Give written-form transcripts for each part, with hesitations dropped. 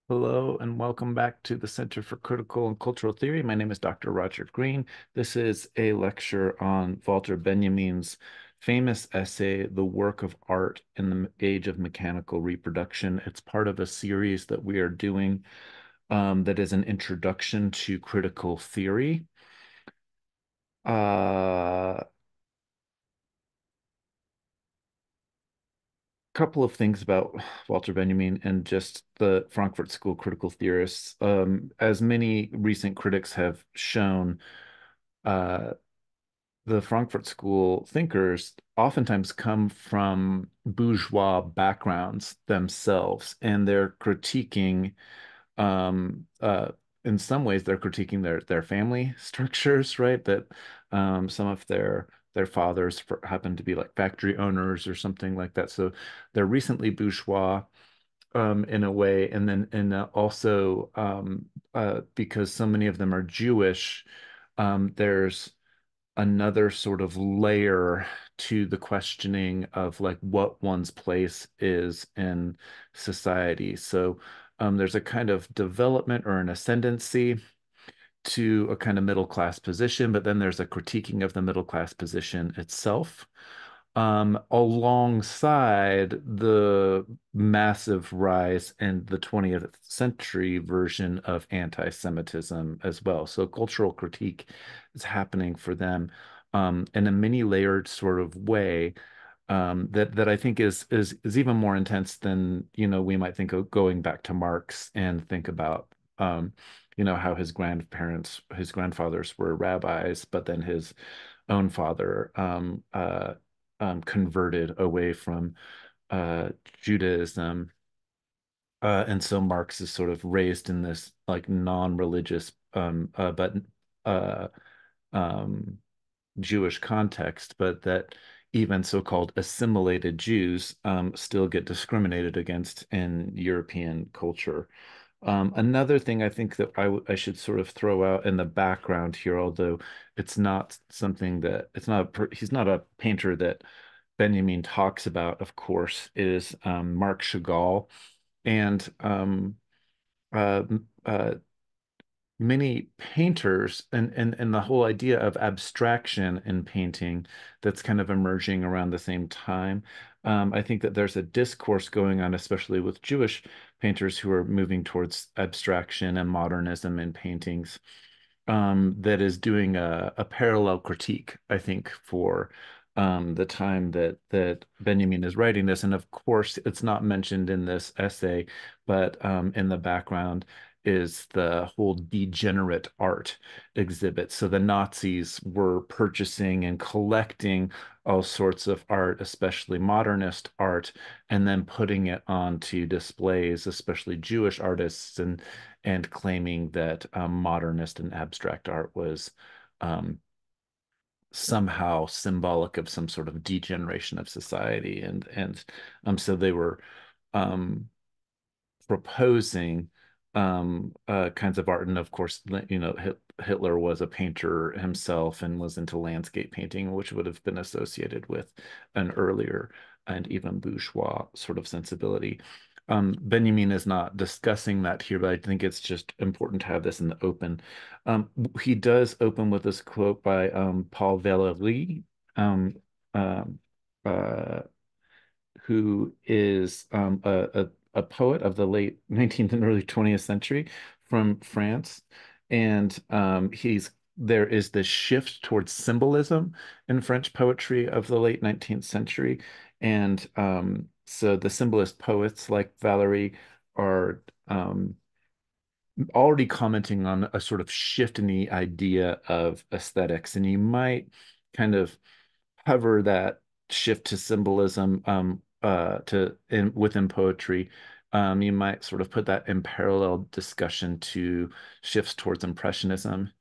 Hello and welcome back to the Center for Critical and Cultural Theory. My name is Dr. Roger Green. This is a lecture on Walter Benjamin's famous essay, The Work of Art in the Age of Mechanical Reproduction. It's part of a series that we are doing that is an introduction to critical theory. Uh, Couple of things about Walter Benjamin and just the Frankfurt School critical theorists. As many recent critics have shown, uh, the Frankfurt School thinkers oftentimes come from bourgeois backgrounds themselves, and they're critiquing, um, uh, in some ways, they're critiquing their family structures, right? That some of their fathers happen to be like factory owners or something like that. So they're recently bourgeois in a way, and then also because so many of them are Jewish, there's another sort of layer to the questioning of like what one's place is in society. So there's a kind of development or an ascendancy to a kind of middle class position, but then there's a critiquing of the middle class position itself, alongside the massive rise in the 20th century version of anti-Semitism as well. So cultural critique is happening for them in a many layered sort of way, that I think is even more intense than, we might think of going back to Marx and think about, how his grandfathers were rabbis, but then his own father converted away from uh, Judaism. And so Marx is sort of raised in this like non-religious, but uh, um, Jewish context, but that even so-called assimilated Jews still get discriminated against in European culture. Another thing I think that I should sort of throw out in the background here, although it's not something that it's not he's not a painter that Benjamin talks about, of course, is Marc Chagall, and uh, uh, many painters and the whole idea of abstraction in painting that's kind of emerging around the same time. I think that there's a discourse going on, especially with Jewish painters who are moving towards abstraction and modernism in paintings, that is doing a parallel critique, I think, for the time that Benjamin is writing this. And of course, it's not mentioned in this essay, but in the background is the whole degenerate art exhibit. So the Nazis were purchasing and collecting all sorts of art, especially modernist art, and then putting it onto displays, especially Jewish artists, and claiming that modernist and abstract art was um, somehow symbolic of some sort of degeneration of society, and so they were um, proposing kinds of art. And of course, Hitler was a painter himself and was into landscape painting, which would have been associated with an earlier and even bourgeois sort of sensibility. Benjamin is not discussing that here, but I think it's just important to have this in the open. He does open with this quote by Paul Valéry, um, um, uh, who is a poet of the late 19th and early 20th century from France. And there is this shift towards symbolism in French poetry of the late 19th century. And so the symbolist poets like Valery are already commenting on a sort of shift in the idea of aesthetics. And you might kind of hover that shift to symbolism within poetry. You might sort of put that in parallel discussion to shifts towards impressionism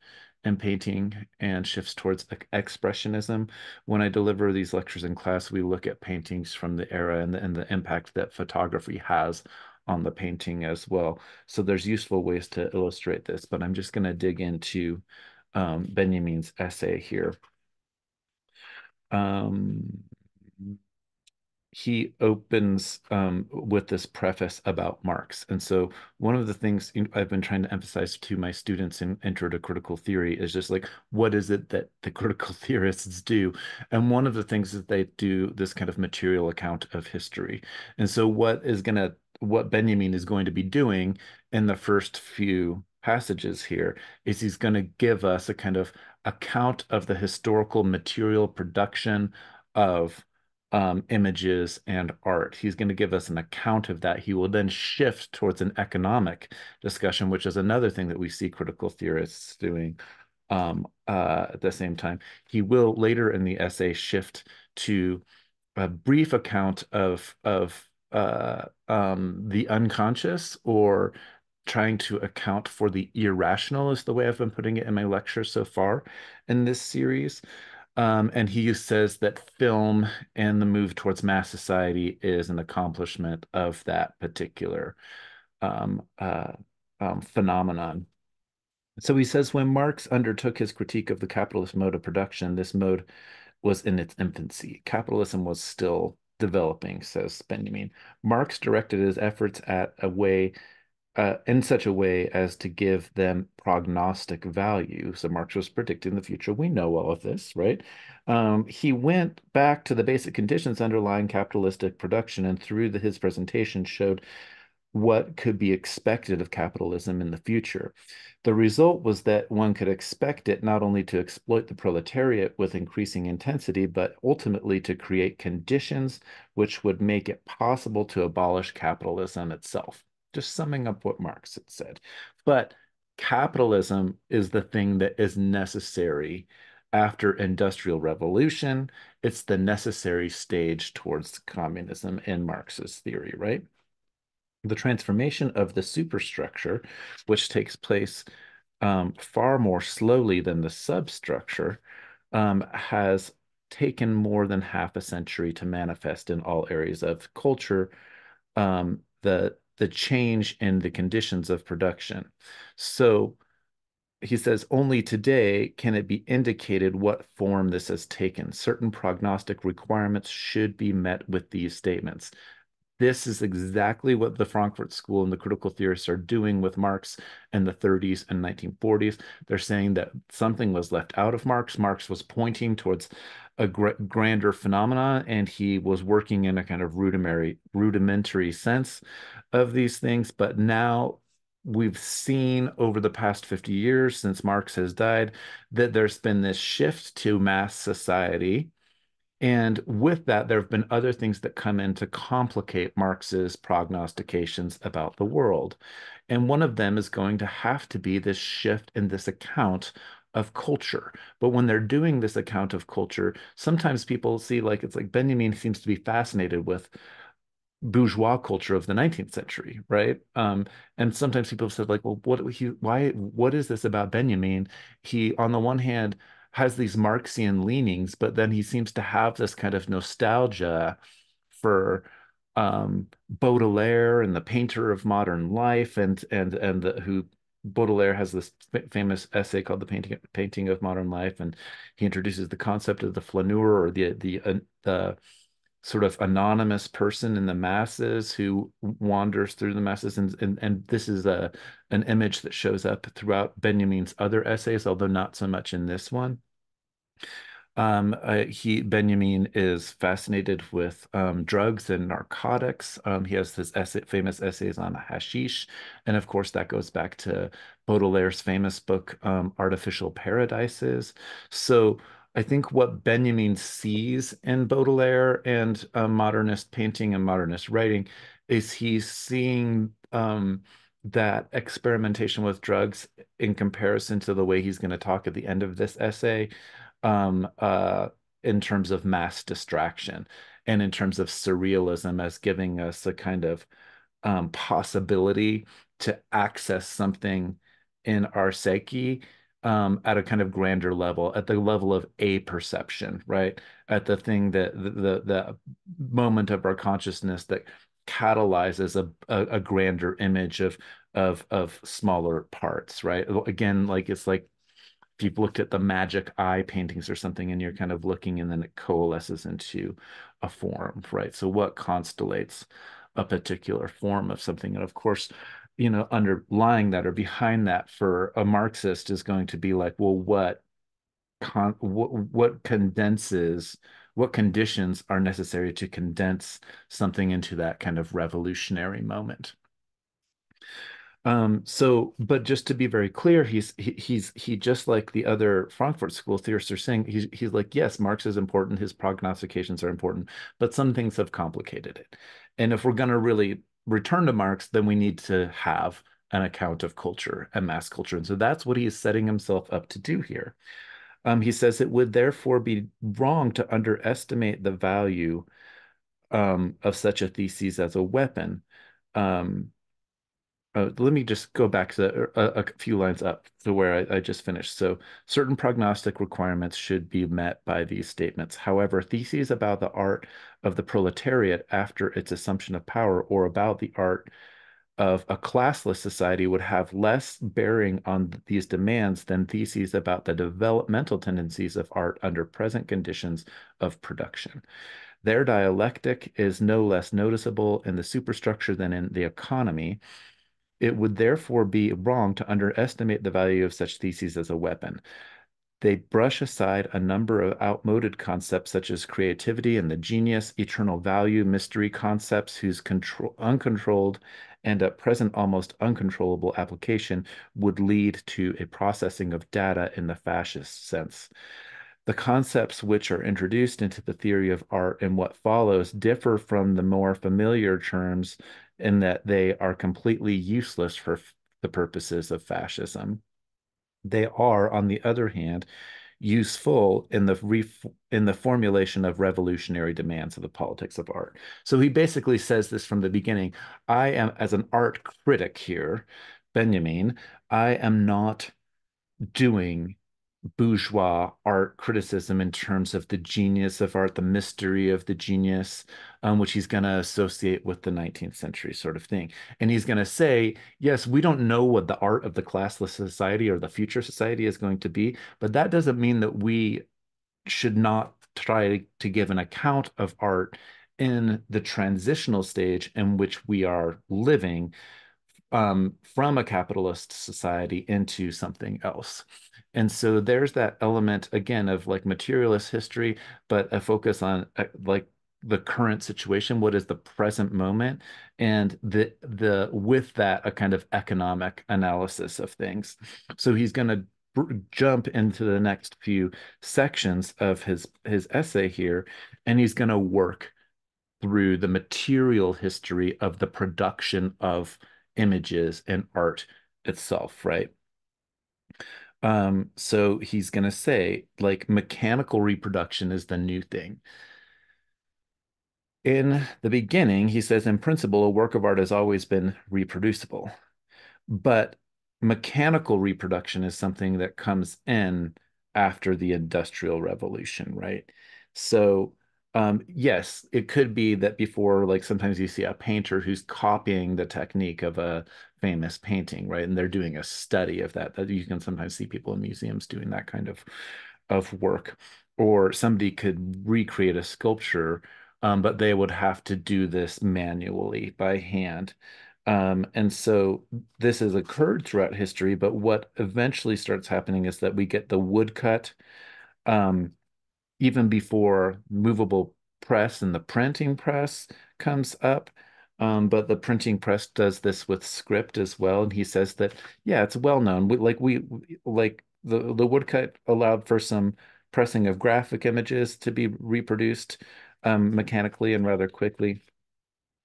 in painting and shifts towards expressionism. When I deliver these lectures in class, we look at paintings from the era and the impact that photography has on the painting as well. So there's useful ways to illustrate this, but I'm just going to dig into Benjamin's essay here. Um, he opens with this preface about Marx. And so one of the things I've been trying to emphasize to my students in Intro to Critical Theory is just like, what is it that the critical theorists do? And one of the things is they do this kind of material account of history. And so what Benjamin is going to be doing in the first few passages here is he's going to give us a kind of account of the historical material production of images and art. He's going to give us an account of that. He will then shift towards an economic discussion, which is another thing that we see critical theorists doing at the same time. He will later in the essay shift to a brief account of the unconscious, or trying to account for the irrational is the way I've been putting it in my lecture so far in this series. And he says that film and the move towards mass society is an accomplishment of that particular um, uh, phenomenon. So he says when Marx undertook his critique of the capitalist mode of production, this mode was in its infancy. Capitalism was still developing, says Benjamin. Marx directed his efforts at a way in such a way as to give them prognostic value. So Marx was predicting the future. We know all of this, right? He went back to the basic conditions underlying capitalistic production, and through his presentation showed what could be expected of capitalism in the future. The result was that one could expect it not only to exploit the proletariat with increasing intensity, but ultimately to create conditions which would make it possible to abolish capitalism itself. Just summing up what Marx had said. But capitalism is the thing that is necessary after industrial revolution. It's the necessary stage towards communism in Marx's theory, right? The transformation of the superstructure, which takes place far more slowly than the substructure, has taken more than half a century to manifest in all areas of culture. The change in the conditions of production. So he says only today can it be indicated what form this has taken. Certain prognostic requirements should be met with these statements. This is exactly what the Frankfurt School and the critical theorists are doing with Marx in the 30s and 1940s. They're saying that something was left out of Marx. Marx was pointing towards a grander phenomenon, and he was working in a kind of rudimentary sense of these things. But now we've seen over the past 50 years since Marx has died that there's been this shift to mass society, and with that, there have been other things that come in to complicate Marx's prognostications about the world. And one of them is going to have to be this shift in this account of culture. But when they're doing this account of culture, sometimes people see like it's like Benjamin seems to be fascinated with bourgeois culture of the 19th century, right? And sometimes people have said like, well, what is this about Benjamin? He, on the one hand, has these Marxian leanings, but then he seems to have this kind of nostalgia for Baudelaire and the painter of modern life, and who Baudelaire has this famous essay called the painting of modern life, and he introduces the concept of the flaneur, or the sort of anonymous person in the masses who wanders through the masses, and this is a an image that shows up throughout Benjamin's other essays, although not so much in this one. Benjamin is fascinated with drugs and narcotics. He has his famous essays on hashish, and of course that goes back to Baudelaire's famous book, Artificial Paradises. So I think what Benjamin sees in Baudelaire and modernist painting and modernist writing is he's seeing that experimentation with drugs in comparison to the way he's going to talk at the end of this essay, um, uh, in terms of mass distraction and in terms of surrealism as giving us a kind of possibility to access something in our psyche, at a kind of grander level, at the level of a perception, right? At the thing that the moment of our consciousness that catalyzes a grander image of smaller parts, right? Again, like it's like if you've looked at the magic eye paintings or something and you're kind of looking and then it coalesces into a form, right? So what constellates a particular form of something? And of course, underlying that or behind that for a Marxist is going to be like, well, what condenses, what conditions are necessary to condense something into that kind of revolutionary moment? But just to be very clear, he just like the other Frankfurt School theorists are saying, he's like, yes, Marx is important, his prognostications are important, but some things have complicated it. And if we're going to really return to Marx, then we need to have an account of culture and mass culture. And so that's what he is setting himself up to do here. He says it would therefore be wrong to underestimate the value of such a thesis as a weapon. Um, Let me just go back to a few lines up to where I just finished. So, certain prognostic requirements should be met by these statements. However, theses about the art of the proletariat after its assumption of power or about the art of a classless society would have less bearing on these demands than theses about the developmental tendencies of art under present conditions of production. Their dialectic is no less noticeable in the superstructure than in the economy. It would therefore be wrong to underestimate the value of such theses as a weapon. They brush aside a number of outmoded concepts such as creativity and the genius, eternal value, mystery concepts whose uncontrolled and at present almost uncontrollable application would lead to a processing of data in the fascist sense. The concepts which are introduced into the theory of art and what follows differ from the more familiar terms in that they are completely useless for the purposes of fascism. They are, on the other hand, useful in the formulation of revolutionary demands of the politics of art. So he basically says this from the beginning. I am, as an art critic here, Benjamin, I am not doing bourgeois art criticism in terms of the genius of art, the mystery of the genius, which he's going to associate with the 19th century sort of thing. And he's going to say, yes, we don't know what the art of the classless society or the future society is going to be, but that doesn't mean that we should not try to give an account of art in the transitional stage in which we are living from a capitalist society into something else. And so there's that element again of like materialist history, but a focus on like the current situation, what is the present moment, and the with that a kind of economic analysis of things. So he's going to jump into the next few sections of his essay here, and he's going to work through the material history of the production of images and art itself, right? So he's going to say, like, mechanical reproduction is the new thing. In the beginning, he says, in principle, a work of art has always been reproducible. But mechanical reproduction is something that comes in after the Industrial Revolution, right? So, yes, it could be that before, like sometimes you see a painter who's copying the technique of a famous painting, right? And they're doing a study of that. That you can sometimes see people in museums doing that kind of work. Or somebody could recreate a sculpture, but they would have to do this manually by hand. And so this has occurred throughout history, but what eventually starts happening is that we get the woodcut, um, even before movable press and the printing press comes up. But the printing press does this with script as well. And he says that, yeah, it's well known. Like the woodcut allowed for some pressing of graphic images to be reproduced mechanically and rather quickly.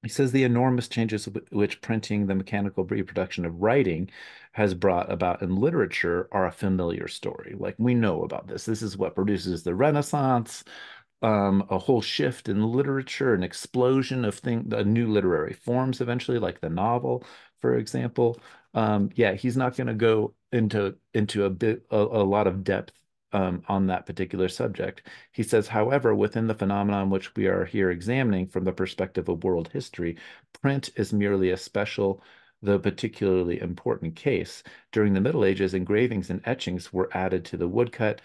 He says the enormous changes which printing, the mechanical reproduction of writing, has brought about in literature are a familiar story. Like we know about this. This is what produces the Renaissance, a whole shift in literature, an explosion of new literary forms eventually, like the novel, for example. Yeah, he's not going to go into a lot of depth on that particular subject. He says, however, within the phenomenon which we are here examining from the perspective of world history, print is merely a special. though particularly important case. During the Middle Ages, engravings and etchings were added to the woodcut.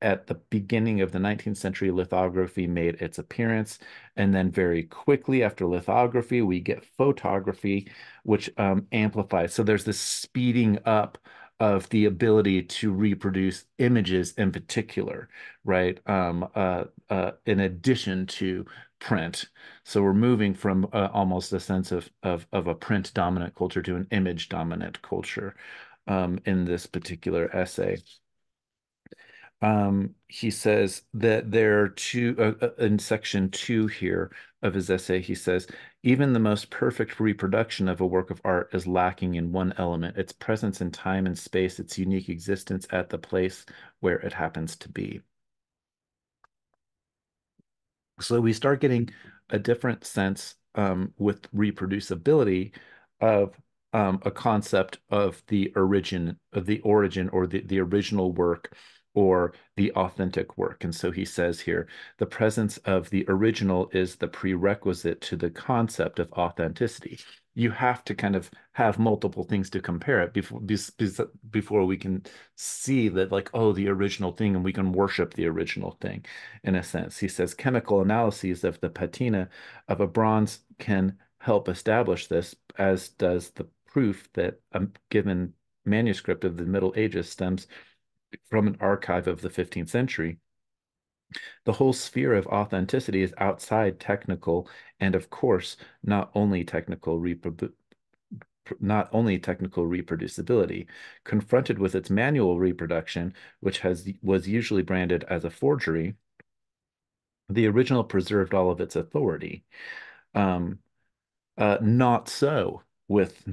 At the beginning of the 19th century, lithography made its appearance. And then, very quickly after lithography, we get photography, which amplifies. So, there's this speeding up of the ability to reproduce images in particular, right? In addition to print. So we're moving from almost a sense of a print dominant culture to an image dominant culture in this particular essay. He says that there are two, in section two here of his essay, he says, even the most perfect reproduction of a work of art is lacking in one element, its presence in time and space, its unique existence at the place where it happens to be. So we start getting a different sense with reproducibility of a concept of the origin or the original work or the authentic work. And so he says here, the presence of the original is the prerequisite to the concept of authenticity. You have to kind of have multiple things to compare it before we can see that, like, oh, the original thing, and we can worship the original thing in a sense. He says chemical analyses of the patina of a bronze can help establish this, as does the proof that a given manuscript of the Middle Ages stems from an archive of the 15th century. The whole sphere of authenticity is outside technical and, of course, not only technical reproducibility. Confronted with its manual reproduction, which was usually branded as a forgery, the original preserved all of its authority. Um, not so with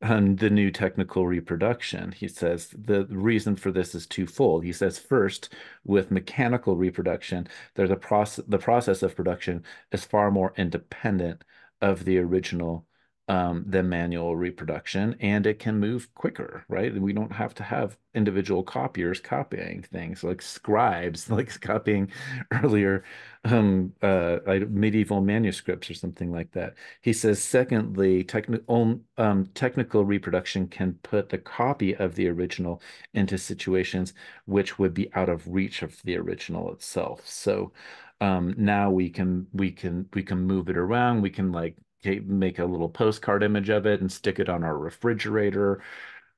the new technical reproduction. He says the reason for this is twofold. He says, first, with mechanical reproduction, the process of production is far more independent of the original than manual reproduction, and it can move quicker, right? We don't have to have individual copiers copying things like scribes, like copying earlier like medieval manuscripts or something like that. He says, secondly, technical reproduction can put the copy of the original into situations which would be out of reach of the original itself. So now we can move it around. We can, like, make a little postcard image of it and stick it on our refrigerator.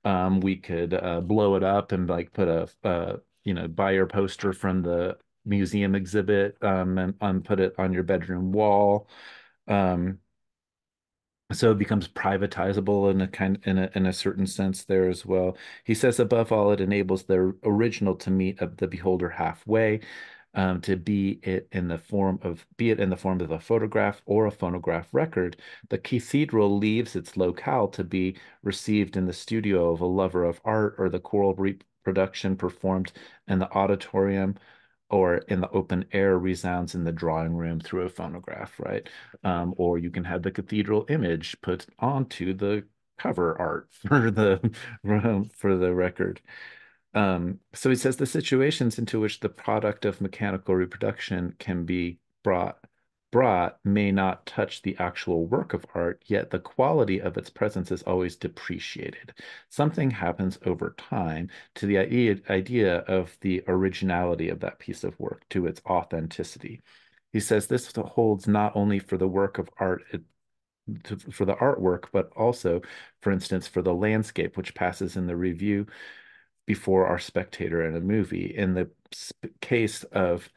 We could blow it up and, like, put buy your poster from the museum exhibit and put it on your bedroom wall. Um, so it becomes privatizable in a certain sense there as well. He says above all, it enables the original to meet the beholder halfway, to be it in the form of a photograph or a phonograph record. The cathedral leaves its locale to be received in the studio of a lover of art, or the choral reproduction performed in the auditorium or in the open air resounds in the drawing room through a phonograph, right? Or you can have the cathedral image put onto the cover art for the record. So he says the situations into which the product of mechanical reproduction can be brought may not touch the actual work of art, yet the quality of its presence is always depreciated. Something happens over time to the idea of the originality of that piece of work, to its authenticity. He says this holds not only for the work of art, for the artwork, but also, for instance, for the landscape, which passes in the review before our spectator in a movie. In the case of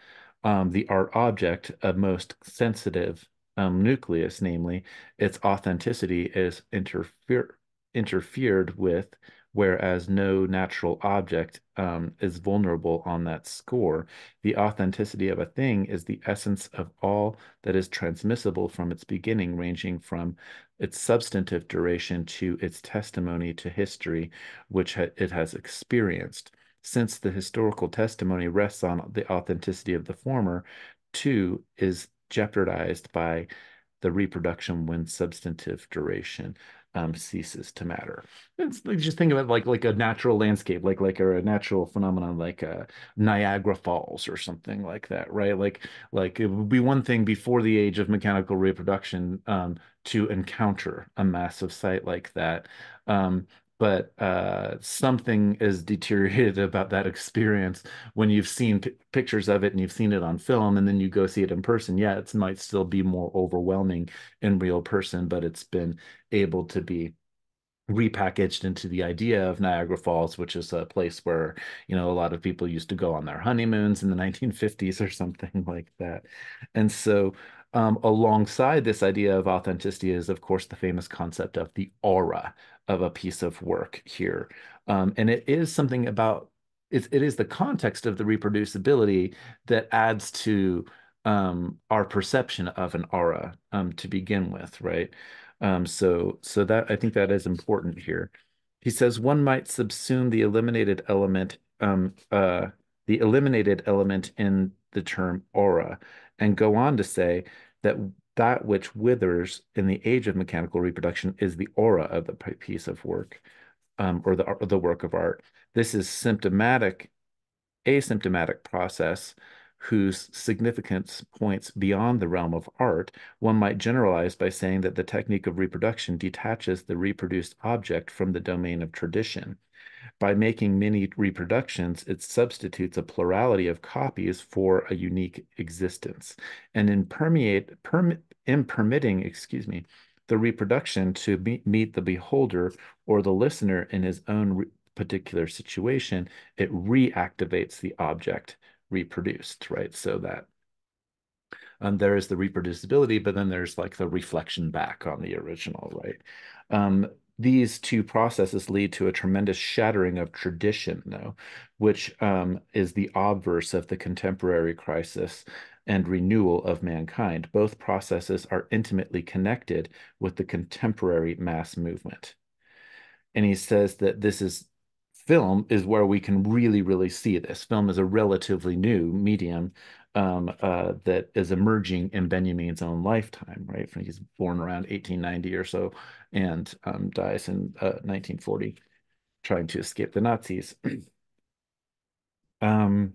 the art object, a most sensitive nucleus, namely, its authenticity is interfered with, whereas no natural object is vulnerable on that score. The authenticity of a thing is the essence of all that is transmissible from its beginning, ranging from its substantive duration to its testimony to history, which it has experienced. Since the historical testimony rests on the authenticity of the former, too is jeopardized by the reproduction when substantive duration. ceases to matter. It's like, just think of it like a natural landscape, a natural phenomenon, like Niagara Falls or something like that, right? Like it would be one thing before the age of mechanical reproduction to encounter a massive site like that. Um, but something is deteriorated about that experience when you've seen pictures of it and you've seen it on film, and then you go see it in person. Yeah, it might still be more overwhelming in real person, but it's been able to be repackaged into the idea of Niagara Falls, which is a place where, a lot of people used to go on their honeymoons in the 1950s or something like that. And so, alongside this idea of authenticity is, of course, the famous concept of the aura of a piece of work here. And it is something about it is the context of the reproducibility that adds to our perception of an aura to begin with, right? So that I think that is important here. He says one might subsume the eliminated element in the term aura, and go on to say that that which withers in the age of mechanical reproduction is the aura of the piece of work, or the work of art. This is asymptomatic process whose significance points beyond the realm of art. One might generalize by saying that the technique of reproduction detaches the reproduced object from the domain of tradition. By making many reproductions, it substitutes a plurality of copies for a unique existence. And in permitting, the reproduction to meet the beholder or the listener in his own particular situation, it reactivates the object reproduced, right? So that there is the reproducibility, but then there's like the reflection back on the original, right? Um, these two processes lead to a tremendous shattering of tradition, though, which is the obverse of the contemporary crisis and renewal of mankind. Both processes are intimately connected with the contemporary mass movement. And he says that this is film is where we can really, really see this. Film is a relatively new medium that is emerging in Benjamin's own lifetime, right? He's born around 1890 or so and dies in 1940, trying to escape the Nazis. Um,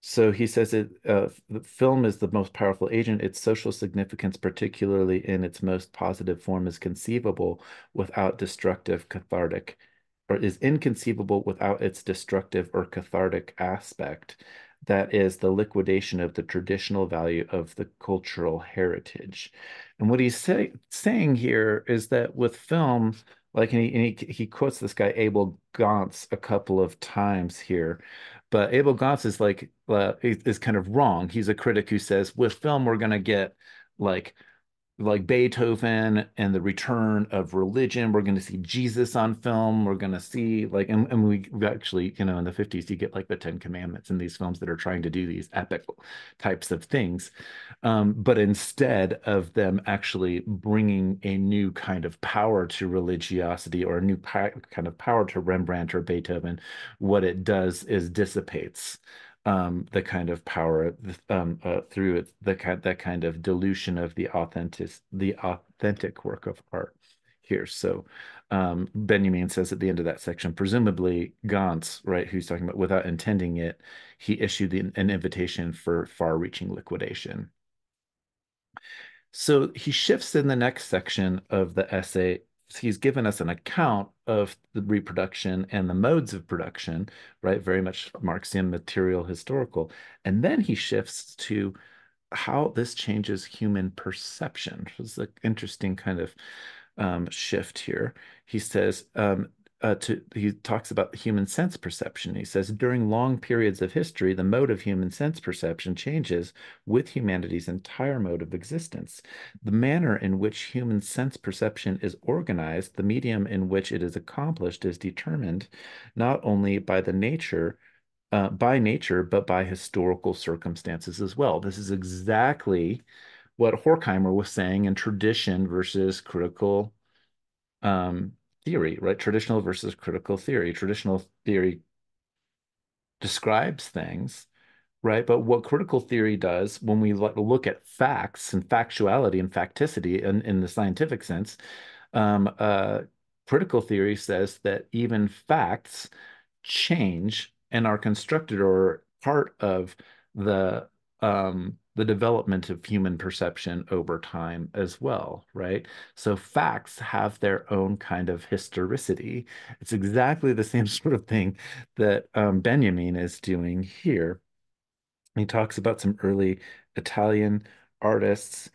so he says the film is the most powerful agent. Its social significance, particularly in its most positive form, is conceivable without destructive cathartic, or is inconceivable without its destructive or cathartic aspect. That is the liquidation of the traditional value of the cultural heritage. And what saying here is that with film, like, and he quotes this guy Abel Gance a couple of times here, but Abel Gance is like is kind of wrong. He's a critic who says with film we're going to get like Beethoven and the return of religion. We're going to see Jesus on film. We're going to see and we actually, in the 50s, you get like the Ten Commandments in these films that are trying to do these epic types of things. But instead of them actually bringing a new kind of power to religiosity or a new kind of power to Rembrandt or Beethoven, what it does is dissipates the kind of power through that kind of dilution of the authentic work of art here. So Benjamin says at the end of that section, presumably Gantz, right, who's talking about without intending it, he issued an invitation for far-reaching liquidation. So he shifts in the next section of the essay. He's given us an account of the reproduction and the modes of production, right? Very much Marxian material historical. And then he shifts to how this changes human perception, which is an interesting kind of shift here. He says, he talks about human sense perception. He says, during long periods of history, the mode of human sense perception changes with humanity's entire mode of existence. The manner in which human sense perception is organized, the medium in which it is accomplished, is determined not only by nature, but by historical circumstances as well. This is exactly what Horkheimer was saying in tradition versus critical um, theory, right? Traditional versus critical theory. Traditional theory describes things, right? But what critical theory does when we look at facts and factuality and facticity in the scientific sense, Um, uh, Critical theory says that even facts change and are constructed or part of the development of human perception over time as well, right? So facts have their own kind of historicity. It's exactly the same sort of thing that Benjamin is doing here. He talks about some early Italian artists.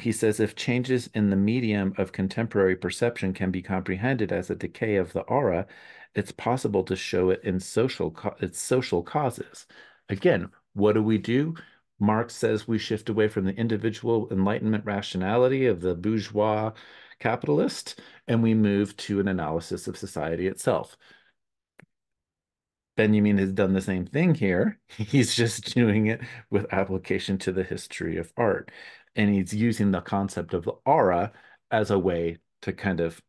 He says if changes in the medium of contemporary perception can be comprehended as a decay of the aura, it's possible to show it in its social causes. Again, what do we do? Marx says we shift away from the individual enlightenment rationality of the bourgeois capitalist, and we move to an analysis of society itself. Benjamin has done the same thing here. He's just doing it with application to the history of art. And he's using the concept of the aura as a way to kind of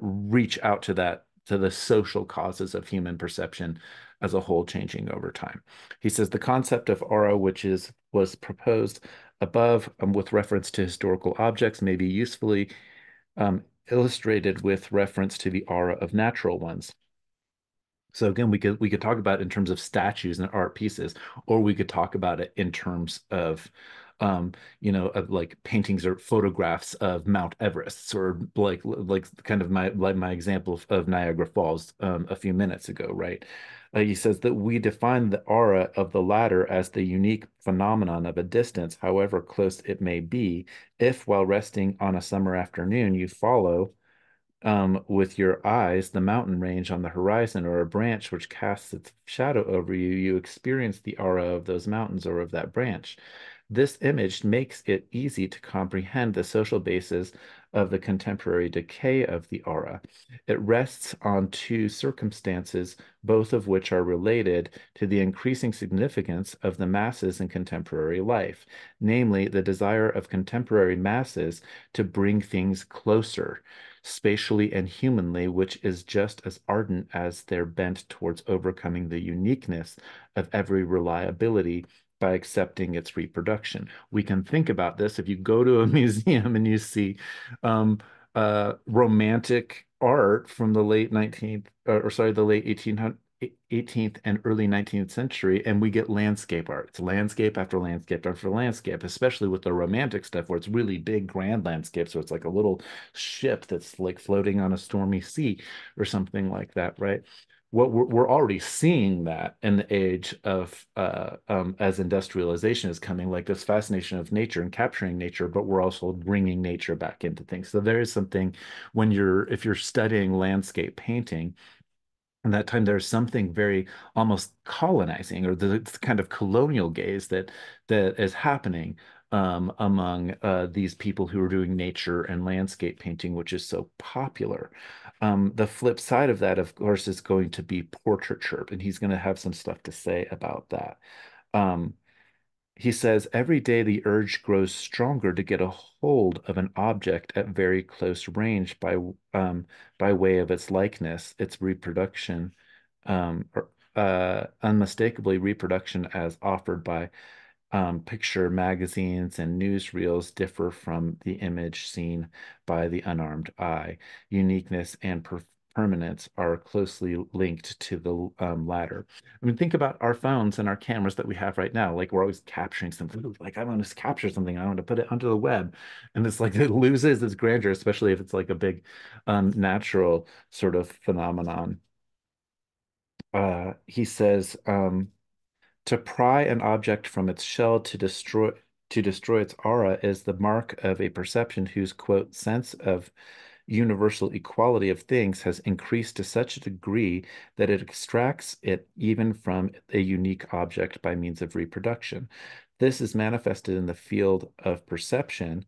reach out to to the social causes of human perception as a whole changing over time. He says the concept of aura, was proposed above with reference to historical objects, may be usefully illustrated with reference to the aura of natural ones. So again, we could talk about it in terms of statues and art pieces, or we could talk about it in terms of, of like paintings or photographs of Mount Everest, or like kind of my example of Niagara Falls a few minutes ago, right? He says that we define the aura of the latter as the unique phenomenon of a distance, however close it may be, if while resting on a summer afternoon you follow with your eyes the mountain range on the horizon or a branch which casts its shadow over you, you experience the aura of those mountains or of that branch. This image makes it easy to comprehend the social basis of the contemporary decay of the aura. It rests on two circumstances, both of which are related to the increasing significance of the masses in contemporary life, namely the desire of contemporary masses to bring things closer spatially and humanly, which is just as ardent as their bent towards overcoming the uniqueness of every reliability by accepting its reproduction. We can think about this if you go to a museum and you see um, romantic art from the late 19th, or sorry, the late 18th and early 19th century, and we get landscape art. It's landscape after landscape after landscape, especially with the romantic stuff where it's really big, grand landscapes. So it's like a little ship that's like floating on a stormy sea or something like that, right? What we're already seeing that in the age of as industrialization is coming, like this fascination of nature and capturing nature, but we're also bringing nature back into things. So there is something when if you're studying landscape painting and that time there's something very almost colonizing or the kind of colonial gaze that is happening among these people who are doing nature and landscape painting, which is so popular. The flip side of that, of course, is going to be portraiture, and he's going to have some stuff to say about that. Um, he says every day the urge grows stronger to get a hold of an object at very close range by way of its likeness, its reproduction, or unmistakably reproduction as offered by picture magazines and newsreels differ from the image seen by the unarmed eye. Uniqueness and permanence are closely linked to the latter. I mean, think about our phones and our cameras that we have right now. Like we're always capturing something. Like I want to capture something, I want to put it onto the web, and it's like it loses its grandeur, especially if it's like a big natural sort of phenomenon. He says. To pry an object from its shell to destroy its aura is the mark of a perception whose, quote, sense of universal equality of things has increased to such a degree that it extracts it even from a unique object by means of reproduction. This is manifested in the field of perception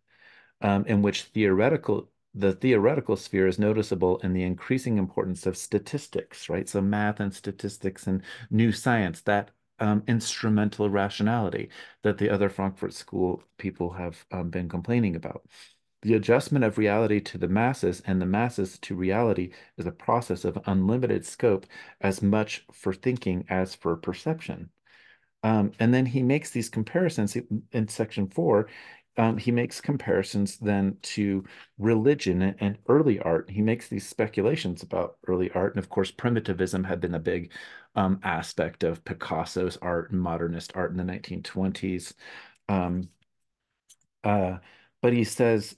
in which the theoretical sphere is noticeable in the increasing importance of statistics, right? So math and statistics and new science, that instrumental rationality that the other Frankfurt School people have been complaining about. The adjustment of reality to the masses and the masses to reality is a process of unlimited scope as much for thinking as for perception. And then he makes these comparisons in section 4. he makes comparisons then to religion and early art. He makes these speculations about early art. And of course, primitivism had been a big aspect of Picasso's art and modernist art in the 1920s. Um, uh, but he says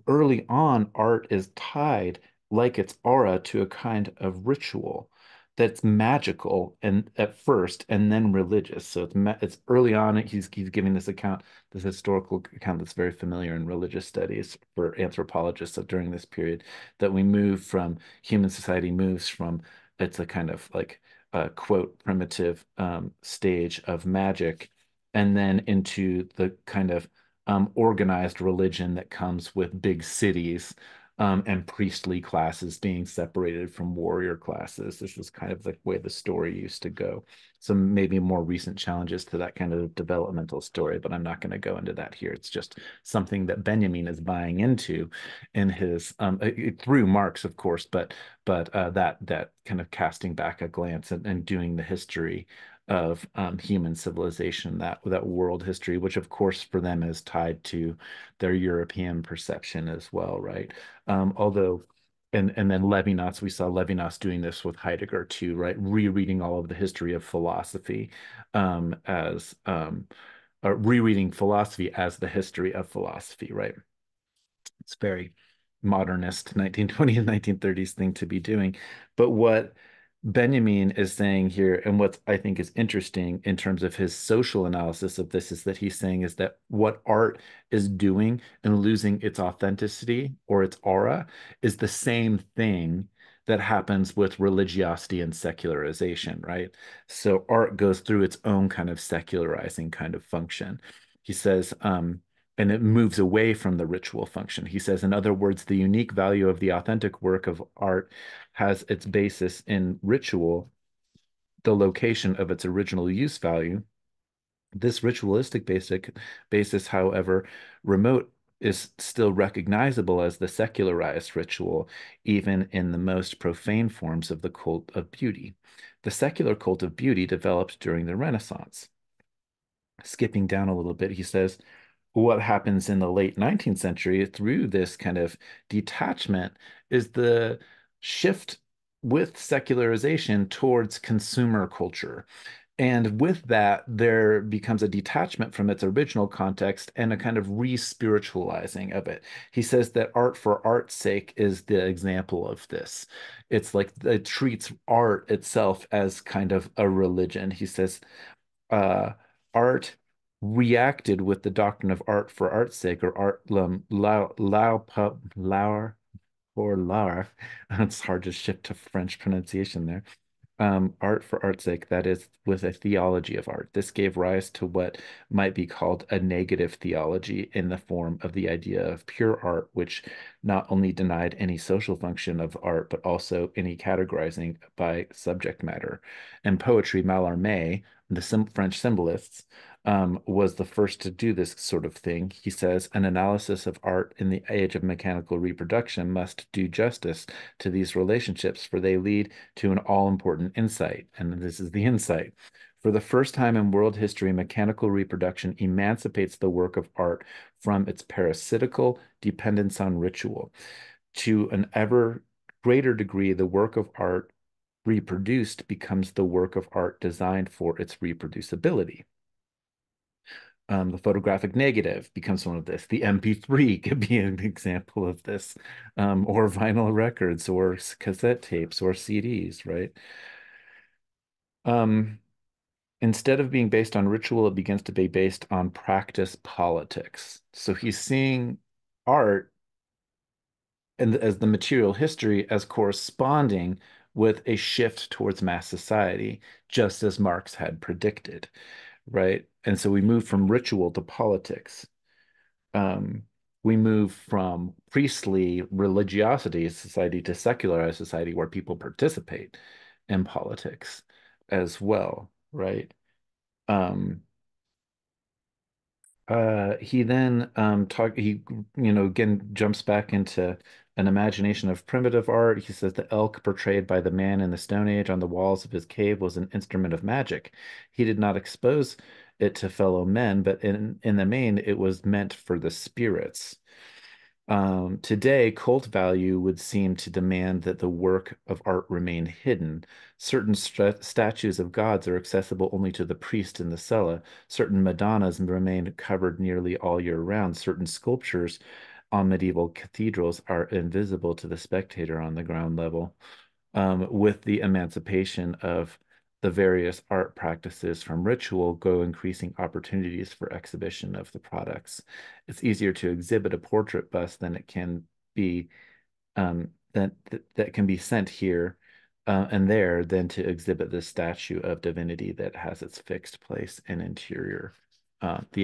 early on, art is tied like its aura to a kind of ritual that's magical and at first and then religious. So it's early on. He's giving this account, this historical account that's very familiar in religious studies for anthropologists of during this period, that we move from human society moves from it's a kind of like quote primitive stage of magic and then into the kind of organized religion that comes with big cities and priestly classes being separated from warrior classes. This was kind of the way the story used to go. Some maybe more recent challenges to that kind of developmental story, but I'm not going to go into that here. It's just something that Benjamin is buying into in his through Marx, of course, but that kind of casting back a glance and doing the history of human civilization, that world history, which of course for them is tied to their European perception as well, right? Although, and then Levinas, we saw Levinas doing this with Heidegger too, right? Rereading all of the history of philosophy as rereading philosophy as the history of philosophy, right? It's very modernist 1920s, 1930s thing to be doing. But what Benjamin is saying here, and what I think is interesting in terms of his social analysis of this, is that he's saying is that what art is doing and losing its authenticity or its aura is the same thing that happens with religiosity and secularization, right? So art goes through its own kind of secularizing kind of function. He says, and it moves away from the ritual function. He says, in other words, the unique value of the authentic work of art has its basis in ritual, the location of its original use value. This ritualistic basis, however remote, is still recognizable as the secularized ritual, even in the most profane forms of the cult of beauty. The secular cult of beauty developed during the Renaissance. Skipping down a little bit, he says, what happens in the late 19th century through this kind of detachment is the shift with secularization towards consumer culture. And with that, there becomes a detachment from its original context and a kind of re-spiritualizing of it. He says that art for art's sake is the example of this. It's like it treats art itself as kind of a religion. He says uh, art reacted with the doctrine of art for art's sake, or art lauer or laur. It's hard to shift to French pronunciation there. Art for art's sake, that is, with a theology of art. This gave rise to what might be called a negative theology in the form of the idea of pure art, which not only denied any social function of art, but also any categorizing by subject matter. And poetry, Mallarmé, the French symbolists, was the first to do this sort of thing. He says, an analysis of art in the age of mechanical reproduction must do justice to these relationships, for they lead to an all-important insight. And this is the insight. For the first time in world history, mechanical reproduction emancipates the work of art from its parasitical dependence on ritual. To an ever greater degree, the work of art reproduced becomes the work of art designed for its reproducibility. The photographic negative becomes one of this. The MP3 could be an example of this, or vinyl records, or cassette tapes, or CDs, right? Um, Instead of being based on ritual, it begins to be based on practice politics. So he's seeing art and as the material history as corresponding with a shift towards mass society, just as Marx had predicted, right? And so we move from ritual to politics. um, we move from priestly religiosity society to secularized society where people participate in politics as well, right? Um, he then again jumps back into an imagination of primitive art. He says the elk portrayed by the man in the Stone Age on the walls of his cave was an instrument of magic. He did not expose it to fellow men, but in the main, it was meant for the spirits. Today, cult value would seem to demand that the work of art remain hidden. Certain statues of gods are accessible only to the priest in the cella. Certain Madonnas remain covered nearly all year round. Certain sculptures on medieval cathedrals are invisible to the spectator on the ground level. With the emancipation of the various art practices from ritual, go increasing opportunities for exhibition of the products. It's easier to exhibit a portrait bust than it can be that can be sent here and there than to exhibit the statue of divinity that has its fixed place in the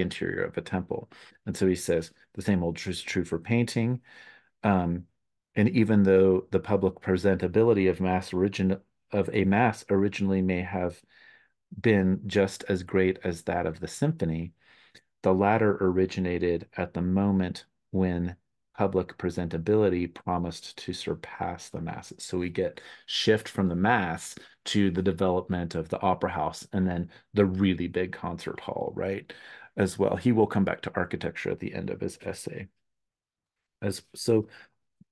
interior of a temple. And so he says the same old is true for painting. Um, and even though the public presentability of a mass originally may have been just as great as that of the symphony, the latter originated at the moment when public presentability promised to surpass the masses. So we get shift from the mass to the development of the opera house and then the really big concert hall, right? As well. He will come back to architecture at the end of his essay. As so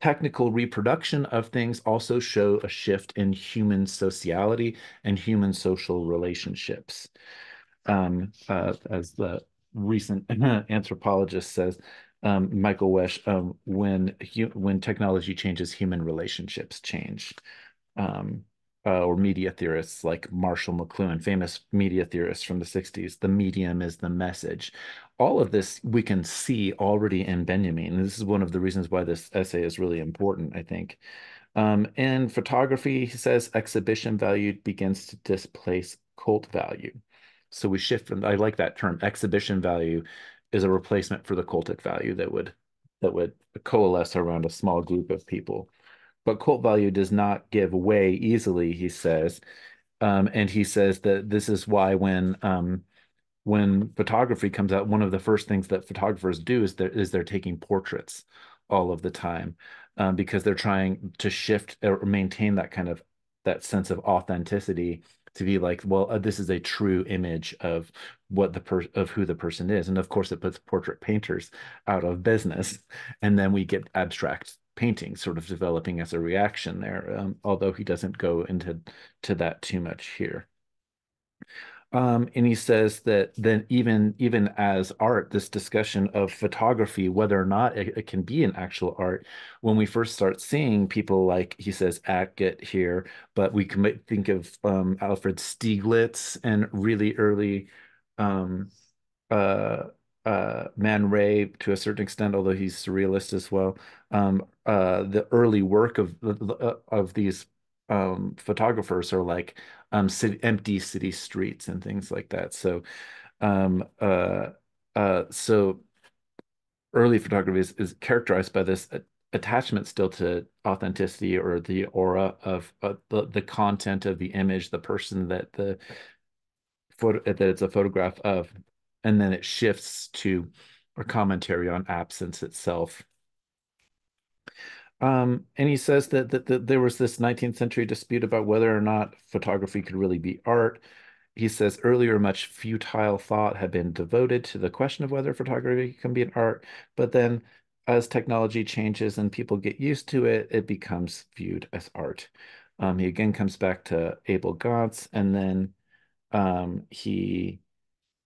technical reproduction of things also show a shift in human sociality and human social relationships. As the recent anthropologist says, Michael Wesch, when technology changes, human relationships change. Um, or media theorists like Marshall McLuhan, famous media theorists from the 60s, the medium is the message. All of this we can see already in Benjamin. And this is one of the reasons why this essay is really important, I think. In photography, he says exhibition value begins to displace cult value. So we shift from, I like that term, exhibition value is a replacement for the cultic value that would coalesce around a small group of people. But cult value does not give way easily, he says. And he says that this is why when photography comes out, one of the first things that photographers do is they're taking portraits all of the time because they're trying to shift or maintain that kind of that sense of authenticity to be like, well, this is a true image of of who the person is, and of course, it puts portrait painters out of business, and then we get abstract painting sort of developing as a reaction there. Although he doesn't go into that too much here. And he says that then even as art, this discussion of photography, whether or not it can be an actual art, when we first start seeing people like he says Atget here, but we can think of Alfred Stieglitz and really early um, uh, Man Ray to a certain extent, although he's surrealist as well. The early work of these photographers are like empty city streets and things like that. Um, uh, so early photography is characterized by this attachment still to authenticity or the aura of the content of the image, the person that the photo that it's a photograph of, and then it shifts to a commentary on absence itself. And he says that there was this 19th century dispute about whether or not photography could really be art. He says earlier, much futile thought had been devoted to the question of whether photography can be an art, but then as technology changes and people get used to it, it becomes viewed as art. He again comes back to Abel Gance, and then he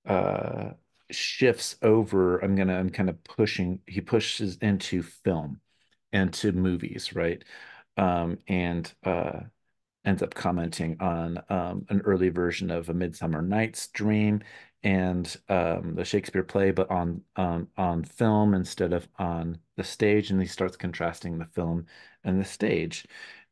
uh, shifts over. I'm kind of he pushes into film and to movies, right? And ends up commenting on an early version of A Midsummer Night's Dream and the Shakespeare play, but on film instead of on the stage. And he starts contrasting the film and the stage.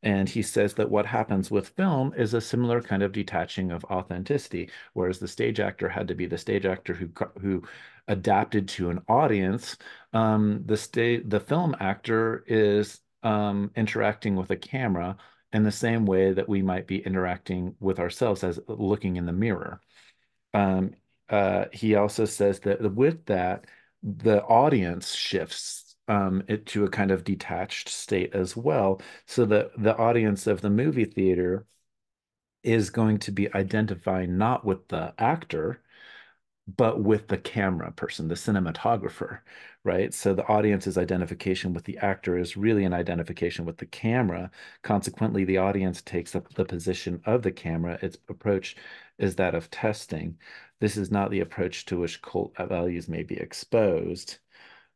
And he says that what happens with film is a similar kind of detaching of authenticity, whereas the stage actor had to be the stage actor who adapted to an audience. The film actor is interacting with a camera in the same way that we might be interacting with ourselves as looking in the mirror. Um, he also says that with that, the audience shifts it to a kind of detached state as well, so that the audience of the movie theater is going to be identifying not with the actor, but with the camera person, the cinematographer, right? So the audience's identification with the actor is really an identification with the camera. Consequently, the audience takes up the position of the camera. Its approach is that of testing. This is not the approach to which cult values may be exposed.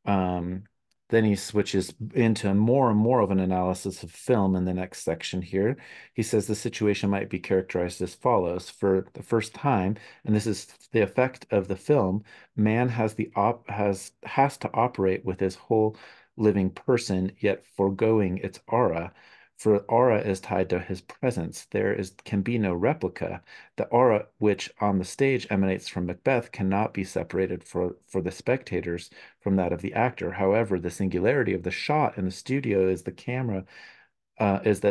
Um, then he switches into more and more of an analysis of film in the next section here. He says the situation might be characterized as follows. For the first time, and this is the effect of the film, man has the op has to operate with his whole living person, yet foregoing its aura. For aura is tied to his presence. There is can be no replica. The aura which on the stage emanates from Macbeth cannot be separated for the spectators from that of the actor. However, the singularity of the shot in the studio is that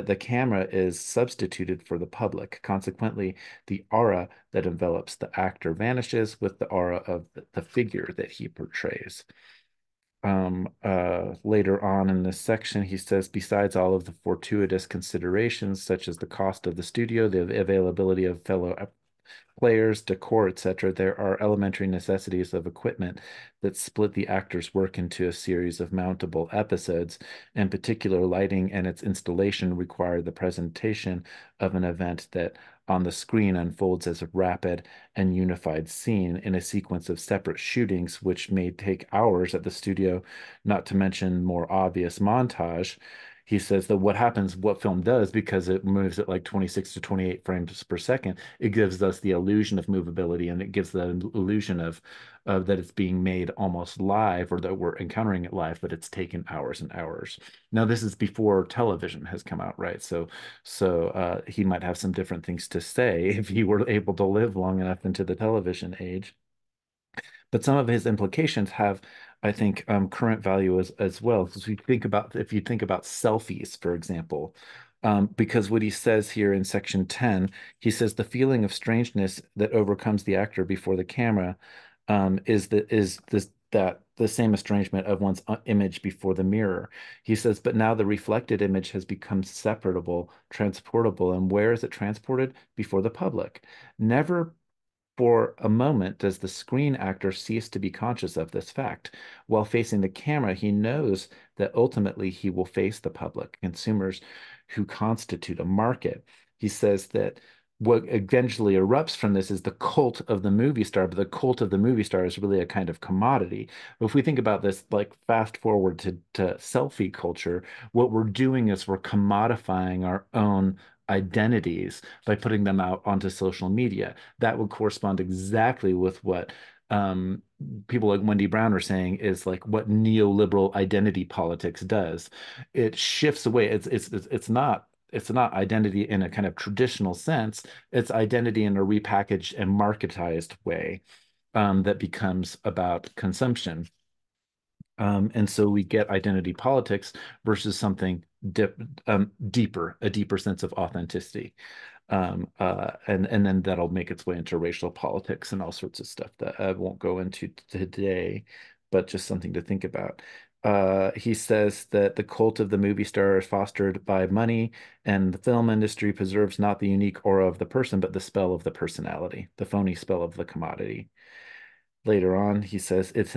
the camera is substituted for the public. Consequently, the aura that envelops the actor vanishes with the aura of the figure that he portrays. Later on in this section, he says, besides all of the fortuitous considerations, such as the cost of the studio, the availability of fellow players, decor, etc., there are elementary necessities of equipment that split the actor's work into a series of mountable episodes. In particular, lighting and its installation require the presentation of an event that on the screen unfolds as a rapid and unified scene in a sequence of separate shootings, which may take hours at the studio, not to mention more obvious montage. He says that what film does, because it moves at like 26 to 28 frames per second, it gives us the illusion of movability and it gives the illusion of that it's being made almost live or that we're encountering it live, but it's taken hours and hours. Now, this is before television has come out, right? So he might have some different things to say if he were able to live long enough into the television age. But some of his implications have, I think, current value as well. Because if you think about selfies, for example, because what he says here in section 10, he says the feeling of strangeness that overcomes the actor before the camera is this that the same estrangement of one's image before the mirror. He says, but now the reflected image has become separable, transportable, and where is it transported? Before the public. Never for a moment does the screen actor cease to be conscious of this fact. While facing the camera, he knows that ultimately he will face the public, consumers who constitute a market. He says that what eventually erupts from this is the cult of the movie star, but the cult of the movie star is really a kind of commodity. But if we think about this, like fast forward to selfie culture, what we're doing is we're commodifying our own identities by putting them out onto social media. That would correspond exactly with what um, people like Wendy Brown are saying is like what neoliberal identity politics does. It shifts away. It's not identity in a kind of traditional sense. It's identity in a repackaged and marketized way that becomes about consumption. And so we get identity politics versus something deeper, a deeper sense of authenticity. And then that'll make its way into racial politics and all sorts of stuff that I won't go into today, but just something to think about. He says that the cult of the movie star is fostered by money, and the film industry preserves not the unique aura of the person, but the spell of the personality, the phony spell of the commodity. Later on, he says it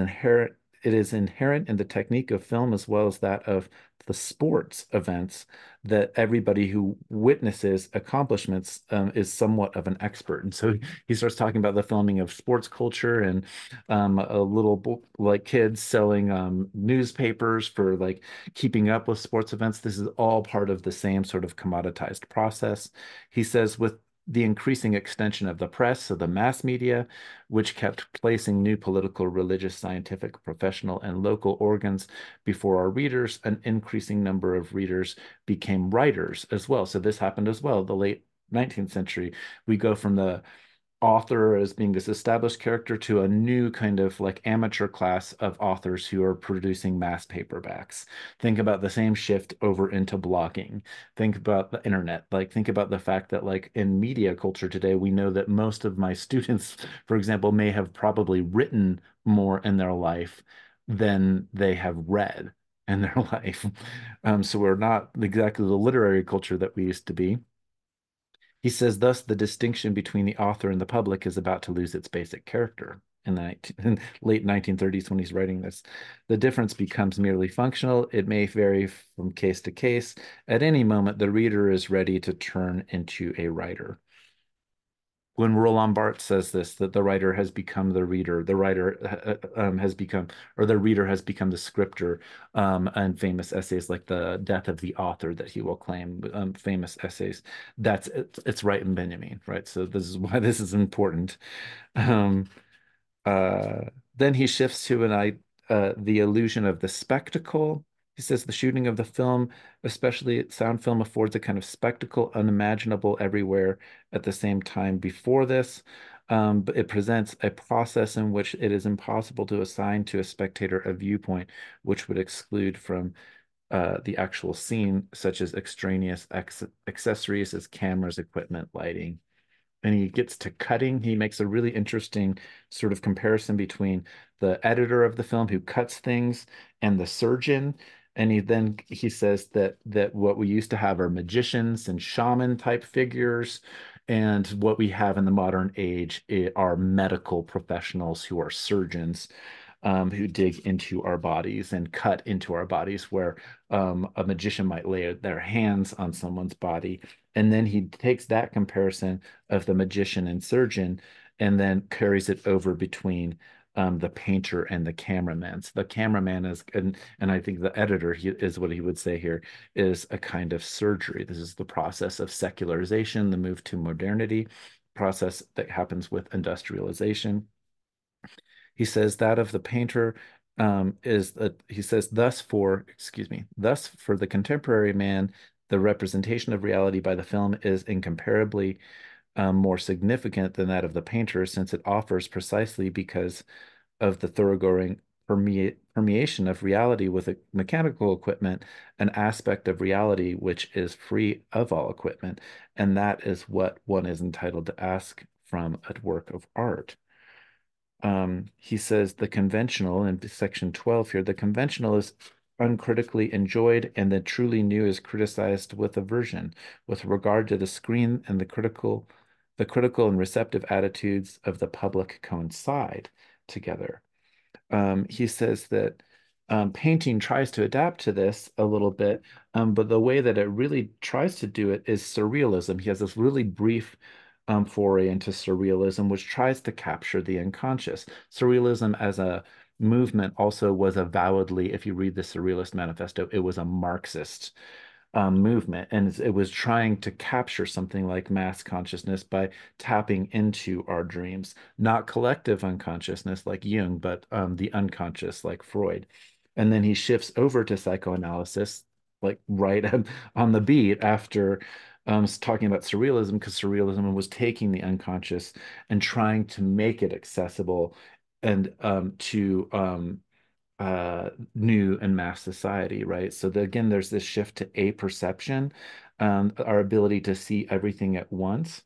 is inherent in the technique of film as well as that of the sports events that everybody who witnesses accomplishments is somewhat of an expert. And so he starts talking about the filming of sports culture and a little like kids selling newspapers for like keeping up with sports events. This is all part of the same sort of commoditized process. He says with the increasing extension of the press, so the mass media, which kept placing new political, religious, scientific, professional, and local organs before our readers, an increasing number of readers became writers as well. So this happened as well. The late 19th century, we go from the author as being this established character to a new kind of like amateur class of authors who are producing mass paperbacks. Think about the same shift over into blogging. Think about the internet. Like think about the fact that like in media culture today, we know that most of my students, for example, may have probably written more in their life than they have read in their life. So we're not exactly the literary culture that we used to be. He says, thus, the distinction between the author and the public is about to lose its basic character. in the late 1930s when he's writing this. The difference becomes merely functional. It may vary from case to case. At any moment, the reader is ready to turn into a writer. When Roland Barthes says this, that the writer has become the reader, the writer has become, or the reader has become the scripter, and famous essays like The Death of the Author that he will claim, famous essays. It's right in Benjamin, right? So this is why this is important. Um, uh, then he shifts to the illusion of the spectacle. He says the shooting of the film, especially sound film, affords a kind of spectacle unimaginable everywhere at the same time before this. But it presents a process in which it is impossible to assign to a spectator a viewpoint which would exclude from the actual scene, such as extraneous accessories as cameras, equipment, lighting, and he gets to cutting. He makes a really interesting sort of comparison between the editor of the film who cuts things and the surgeon. And he says that what we used to have are magicians and shaman type figures, and what we have in the modern age are medical professionals who are surgeons, who dig into our bodies and cut into our bodies, where a magician might lay their hands on someone's body. And then he takes that comparison of the magician and surgeon and then carries it over between the painter and the cameraman. So the cameraman is, and I think the editor is what he would say here, is a kind of surgery. This is the process of secularization, the move to modernity, process that happens with industrialization. He says that of the painter is that he says thus for the contemporary man, the representation of reality by the film is incomparably more significant than that of the painter, since it offers precisely because of the thoroughgoing permeation of reality with a mechanical equipment, an aspect of reality which is free of all equipment, and that is what one is entitled to ask from a work of art. He says the conventional in section 12 here, the conventional is uncritically enjoyed and the truly new is criticized with aversion with regard to the screen, and the critical and receptive attitudes of the public coincide together. He says that painting tries to adapt to this a little bit, but the way that it really tries to do it is surrealism. He has this really brief foray into surrealism, which tries to capture the unconscious. Surrealism as a movement also was avowedly, if you read the Surrealist Manifesto, it was a Marxist movement, and it was trying to capture something like mass consciousness by tapping into our dreams, not collective unconsciousness like Jung, but the unconscious like Freud. And then he shifts over to psychoanalysis, like right on the beat after talking about surrealism, because surrealism was taking the unconscious and trying to make it accessible and to new and mass society, right? So again, there's this shift to a perception, our ability to see everything at once.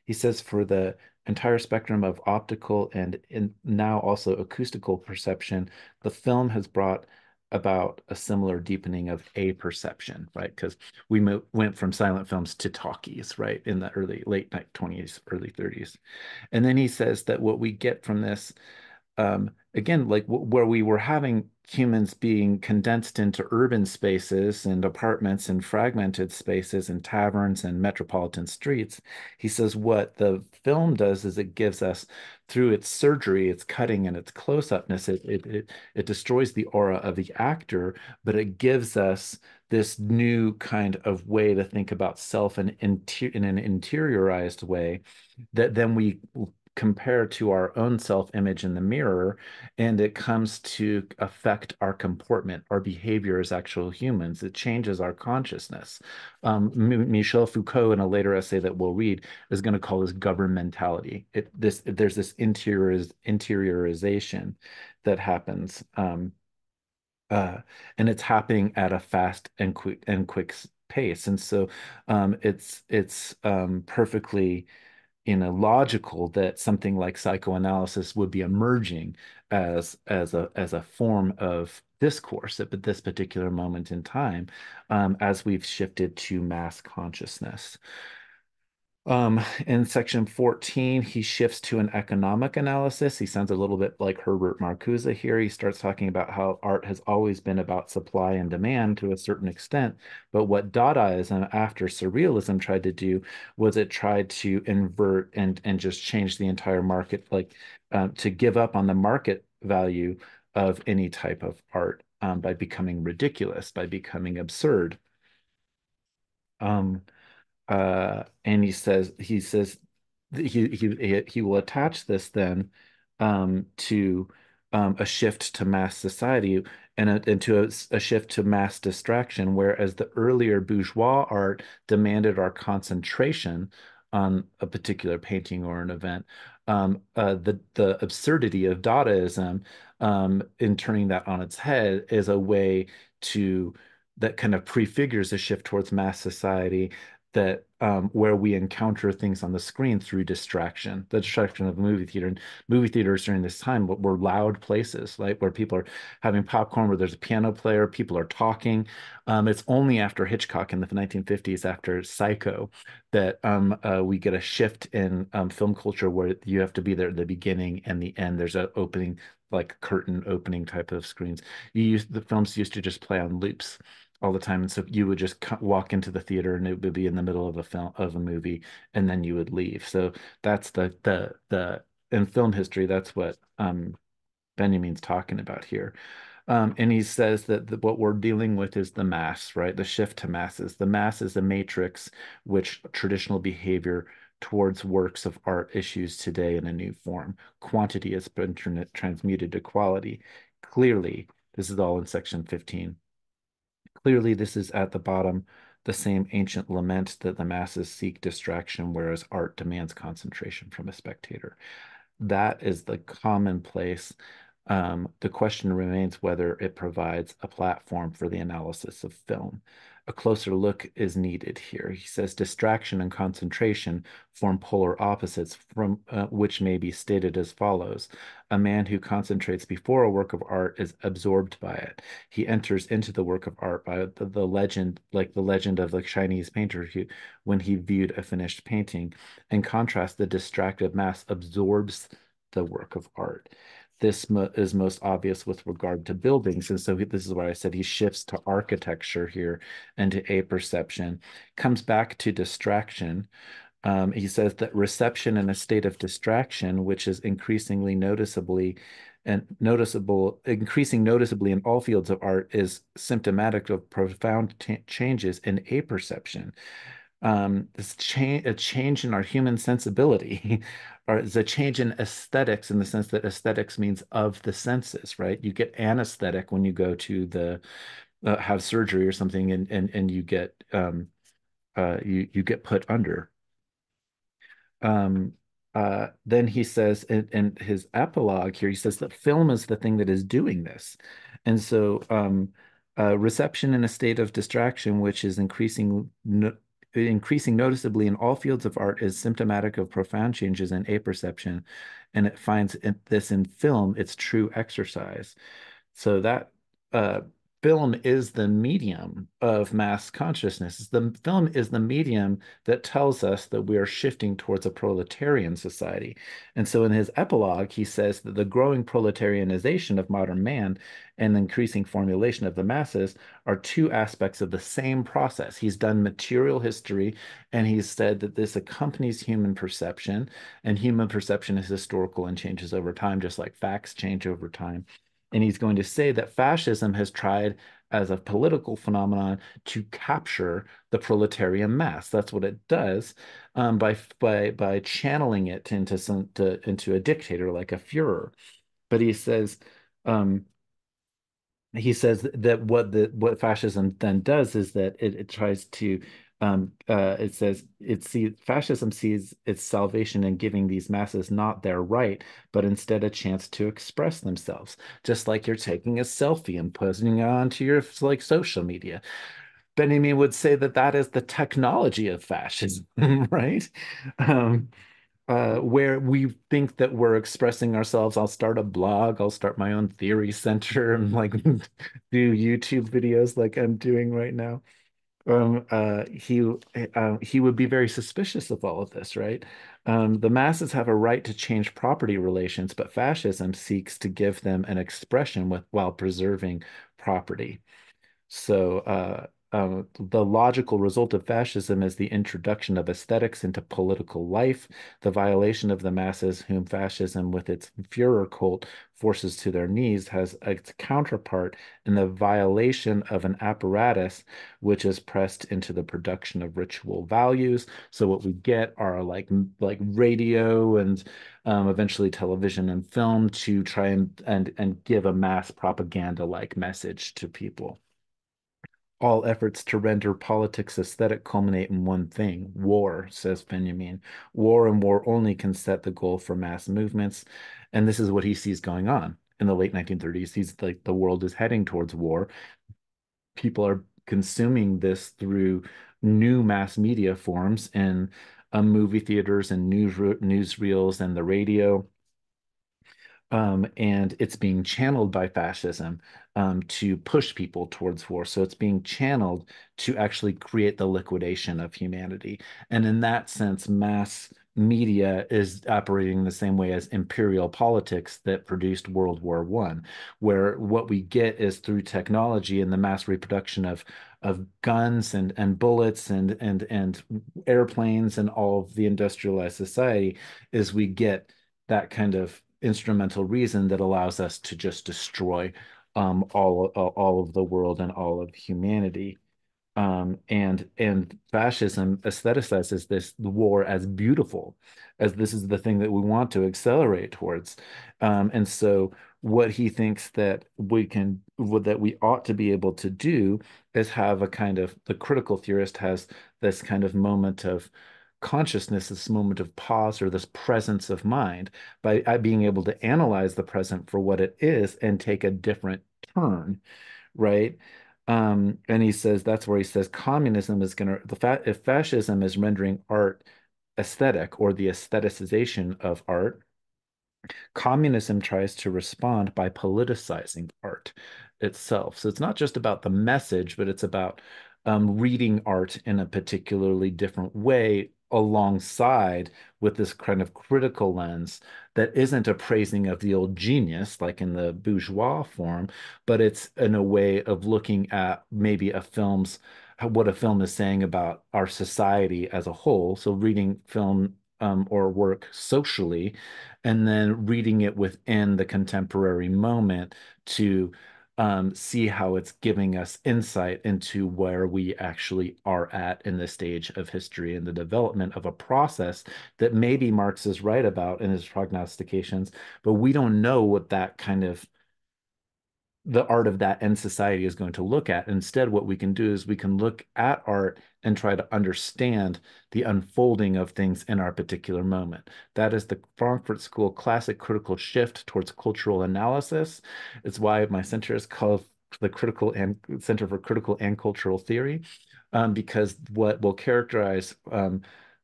He says for the entire spectrum of optical and now also acoustical perception, the film has brought about a similar deepening of a perception, right? Because went from silent films to talkies, right, in the late 20s, early 30s. And then he says that what we get from this again, like where we were having humans being condensed into urban spaces and apartments and fragmented spaces and taverns and metropolitan streets, he says what the film does is it gives us, through its surgery, its cutting, and its close-upness, it destroys the aura of the actor, but it gives us this new kind of way to think about self in an interiorized way that then we compare to our own self-image in the mirror, and it comes to affect our comportment, our behavior as actual humans. It changes our consciousness. Michel Foucault, in a later essay that we'll read, is going to call this governmentality. There's this interiorization that happens, uh, and it's happening at a fast and quick pace. And so it's perfectly logical that something like psychoanalysis would be emerging as a form of discourse at this particular moment in time, as we've shifted to mass consciousness. In section 14, he shifts to an economic analysis. He sounds a little bit like Herbert Marcuse here. He starts talking about how art has always been about supply and demand to a certain extent. But what Dadaism after Surrealism tried to do was it tried to invert and just change the entire market, like to give up on the market value of any type of art by becoming ridiculous, by becoming absurd. Um, and he will attach this then to a shift to mass society and to a shift to mass distraction, whereas the earlier bourgeois art demanded our concentration on a particular painting or an event. The absurdity of Dadaism in turning that on its head is a way to that kind of prefigures a shift towards mass society that where we encounter things on the screen through distraction, the distraction of the movie theater. And movie theaters during this time were loud places, like where people are having popcorn, where there's a piano player, people are talking. It's only after Hitchcock in the 1950s, after Psycho, that we get a shift in film culture where you have to be there at the beginning and the end. There's an opening, like curtain opening type of screens. The films used to just play on loops all the time. And so you would just walk into the theater and it would be in the middle of a film of a movie, and then you would leave. So that's the in film history, that's what Benjamin's talking about here. And he says that what we're dealing with is the mass, right? The shift to masses. The mass is a matrix which traditional behavior towards works of art issues today in a new form. Quantity has been transmuted to quality. Clearly, this is all in section 15. Clearly, this is at the bottom, the same ancient lament that the masses seek distraction, whereas art demands concentration from a spectator. That is the commonplace. The question remains whether it provides a platform for the analysis of film. A closer look is needed here. He says distraction and concentration form polar opposites, from which may be stated as follows. A man who concentrates before a work of art is absorbed by it. He enters into the work of art by the legend, like the legend of the Chinese painter who, when he viewed a finished painting. In contrast, the distracted mass absorbs the work of art. This is most obvious with regard to buildings. And so this is why I said he shifts to architecture here and to a perception, comes back to distraction. He says that reception in a state of distraction, which is increasingly noticeably and noticeable, increasing noticeably in all fields of art, is symptomatic of profound changes in apperception. This change, a change in our human sensibility, or is a change in aesthetics in the sense that aesthetics means of the senses, right? You get anesthetic when you go to the have surgery or something, and you get put under. Um, then he says in his epilogue here, he says that film is the thing that is doing this. And so reception in a state of distraction, which is increasing noticeably in all fields of art, is symptomatic of profound changes in apperception, and it finds this in film its true exercise. So that uh, film is the medium of mass consciousness. The film is the medium that tells us that we are shifting towards a proletarian society. And so in his epilogue, he says that the growing proletarianization of modern man and the increasing formulation of the masses are two aspects of the same process. He's done material history, and he's said that this accompanies human perception, and human perception is historical and changes over time, just like facts change over time. And he's going to say that fascism has tried as a political phenomenon to capture the proletarian mass. That's what it does by channeling it into a dictator like a Führer. But um, he says that what fascism then does is that it tries to it says fascism sees its salvation in giving these masses not their right, but instead a chance to express themselves, just like you're taking a selfie and posting it onto your like social media. Benjamin would say that that is the technology of fascism, right? Um, where we think that we're expressing ourselves. I'll start a blog, I'll start my own theory center and like do YouTube videos like I'm doing right now. He would be very suspicious of all of this, right? The masses have a right to change property relations, but fascism seeks to give them an expression while preserving property. So, the logical result of fascism is the introduction of aesthetics into political life, the violation of the masses, whom fascism, with its Führer cult, forces to their knees, has its counterpart in the violation of an apparatus which is pressed into the production of ritual values. So, what we get are like radio and eventually television and film to try and give a mass propaganda like message to people. All efforts to render politics aesthetic culminate in one thing, war, says Benjamin. War and war only can set the goal for mass movements. And this is what he sees going on in the late 1930s. He's like the world is heading towards war. People are consuming this through new mass media forms in movie theaters and newsreels and the radio, and it's being channeled by fascism to push people towards war. So it's being channeled to actually create the liquidation of humanity. And in that sense, mass media is operating the same way as imperial politics that produced World War One, where what we get is through technology and the mass reproduction of guns and bullets and airplanes and all of the industrialized society is we get that kind of instrumental reason that allows us to just destroy all of the world and all of humanity. And fascism aestheticizes this war as beautiful, as this is the thing that we want to accelerate towards. And so what he thinks that that we ought to be able to do is have a kind of, the critical theorist has this kind of moment of consciousness, this moment of pause or this presence of mind by being able to analyze the present for what it is and take a different turn, right? And he says that's where he says communism is going to if fascism is rendering art aesthetic or the aestheticization of art, communism tries to respond by politicizing art itself. So it's not just about the message, but it's about reading art in a particularly different way alongside with this kind of critical lens that isn't a praising of the old genius like in the bourgeois form, but it's in a way of looking at maybe a film's what a film is saying about our society as a whole. So reading film or work socially and then reading it within the contemporary moment to see how it's giving us insight into where we actually are at in the stage of history and the development of a process that maybe Marx is right about in his prognostications, but we don't know what that kind of the art of that end society is going to look at. Instead, what we can do is we can look at art and try to understand the unfolding of things in our particular moment. That is the Frankfurt School classic critical shift towards cultural analysis. It's why my center is called the Critical and Center for Critical and Cultural Theory, because what will characterize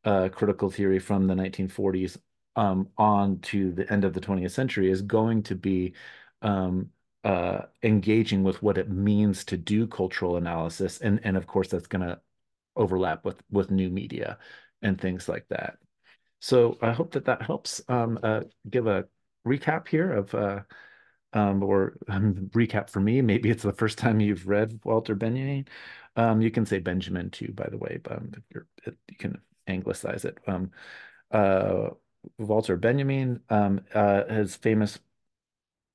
critical theory from the 1940s on to the end of the 20th century is going to be um, engaging with what it means to do cultural analysis, and of course that's going to overlap with new media and things like that. So I hope that that helps give a recap here of or recap for me. Maybe it's the first time you've read Walter Benjamin. You can say Benjamin too, by the way, but if you can anglicize it. Uh, Walter Benjamin, his famous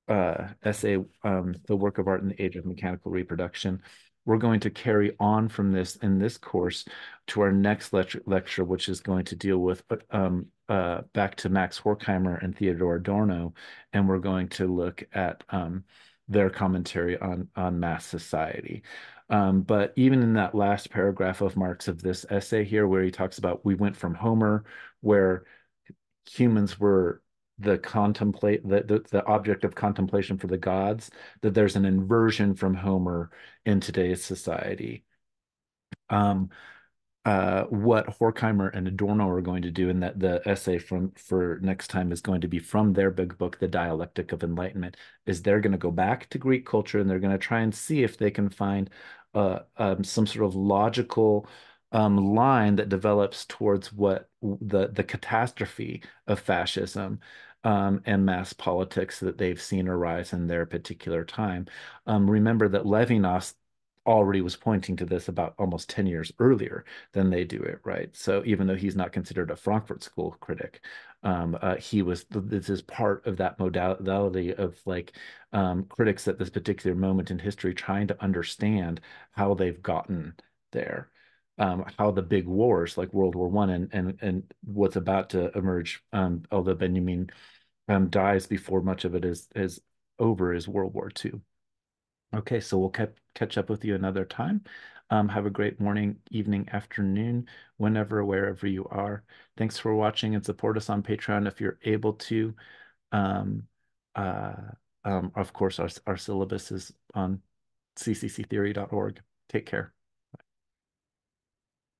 essay, The Work of Art in the Age of Mechanical Reproduction. We're going to carry on from this in this course to our next lecture, which is going to deal with back to Max Horkheimer and Theodor Adorno, and we're going to look at their commentary on mass society. But even in that last paragraph of Marx of this essay here, where he talks about we went from Homer, where humans were the object of contemplation for the gods, that there's an inversion from Homer in today's society. Um, what Horkheimer and Adorno are going to do, and that the essay from for next time is going to be from their big book, The Dialectic of Enlightenment, is they're going to go back to Greek culture and they're going to try and see if they can find some sort of logical line that develops towards what the catastrophe of fascism and mass politics that they've seen arise in their particular time. Remember that Levinas already was pointing to this about almost 10 years earlier than they do it, right? So even though he's not considered a Frankfurt School critic, this is part of that modality of like critics at this particular moment in history trying to understand how they've gotten there. How the big wars like World War One and what's about to emerge, although Benjamin dies before much of it is over, is World War Two. Okay, so we'll catch up with you another time. Have a great morning, evening, afternoon, whenever, wherever you are. Thanks for watching and support us on Patreon if you're able to. Um, uh, of course, our syllabus is on ccctheory.org. Take care.